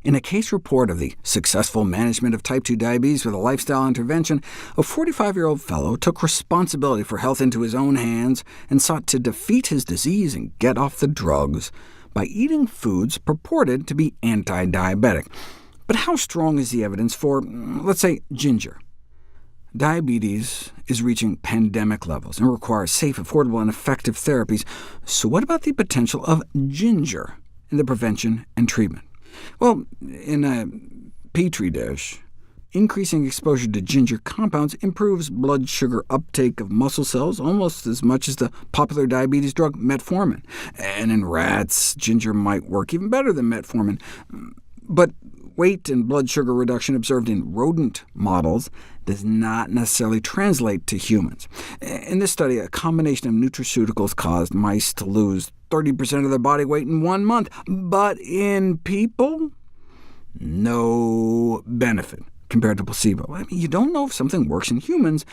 In a case report of the successful management of type 2 diabetes with a lifestyle intervention, a 45-year-old fellow took responsibility for health into his own hands and sought to defeat his disease and get off the drugs by eating foods purported to be anti-diabetic. But how strong is the evidence for, let's say, ginger? Diabetes is reaching pandemic levels and requires safe, affordable, and effective therapies. So what about the potential of ginger in the prevention and treatment? Well, in a Petri dish, increasing exposure to ginger compounds improves blood sugar uptake of muscle cells almost as much as the popular diabetes drug metformin. And in rats, ginger might work even better than metformin. But weight and blood sugar reduction observed in rodent models does not necessarily translate to humans. In this study, a combination of nutraceuticals caused mice to lose 30% of their body weight in 1 month, but in people, no benefit compared to placebo. I mean, you don't know if something works in humans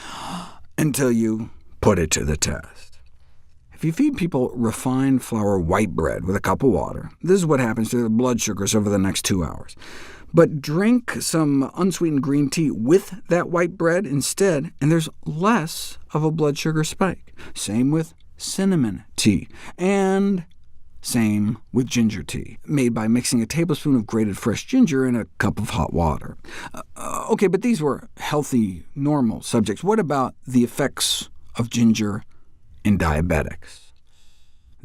until you put it to the test. If you feed people refined flour white bread with a cup of water, this is what happens to their blood sugars over the next 2 hours. But drink some unsweetened green tea with that white bread instead, and there's less of a blood sugar spike. Same with cinnamon tea, and same with ginger tea, made by mixing a tablespoon of grated fresh ginger in a cup of hot water. OK, but these were healthy, normal subjects. What about the effects of ginger in diabetics?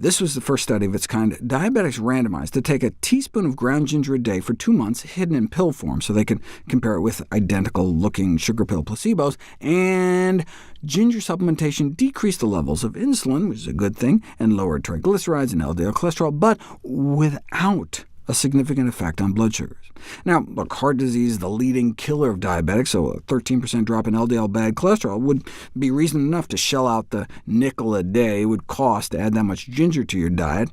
This was the first study of its kind. Diabetics randomized to take a teaspoon of ground ginger a day for 2 months, hidden in pill form, so they could compare it with identical-looking sugar pill placebos, and ginger supplementation decreased the levels of insulin, which is a good thing, and lowered triglycerides and LDL cholesterol, but without a significant effect on blood sugars. Now, look, heart disease is the leading killer of diabetics, so a 13% drop in LDL bad cholesterol would be reason enough to shell out the nickel a day it would cost to add that much ginger to your diet.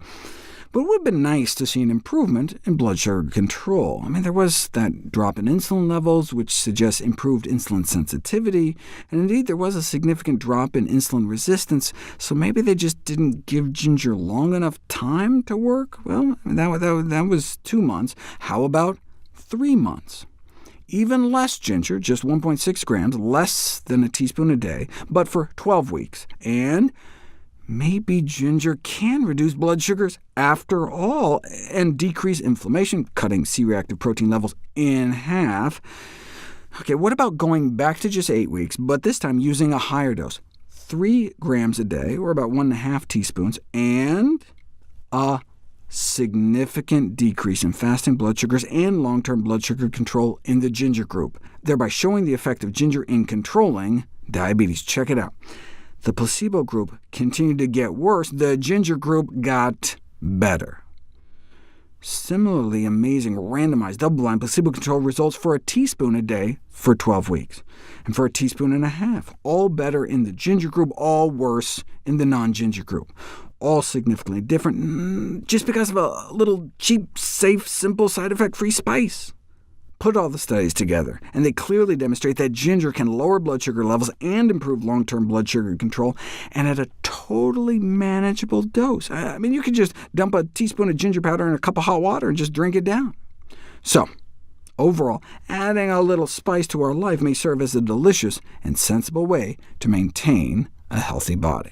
But it would have been nice to see an improvement in blood sugar control. I mean, there was that drop in insulin levels, which suggests improved insulin sensitivity, and indeed there was a significant drop in insulin resistance, so maybe they just didn't give ginger long enough time to work? Well, that was 2 months. How about 3 months? Even less ginger, just 1.6 grams, less than a teaspoon a day, but for 12 weeks. And maybe ginger can reduce blood sugars after all, and decrease inflammation, cutting C-reactive protein levels in half. OK, what about going back to just 8 weeks, but this time using a higher dose? 3 grams a day, or about 1.5 teaspoons, and a significant decrease in fasting blood sugars and long-term blood sugar control in the ginger group, thereby showing the effect of ginger in controlling diabetes. Check it out. The placebo group continued to get worse. The ginger group got better. Similarly amazing randomized double-blind placebo-controlled results for a teaspoon a day for 12 weeks, and for a teaspoon and a half. All better in the ginger group, all worse in the non-ginger group. All significantly different, just because of a little cheap, safe, simple, side-effect-free spice. Put all the studies together, and they clearly demonstrate that ginger can lower blood sugar levels and improve long-term blood sugar control, and at a totally manageable dose. I mean, you could just dump a teaspoon of ginger powder in a cup of hot water and just drink it down. So, overall, adding a little spice to our life may serve as a delicious and sensible way to maintain a healthy body.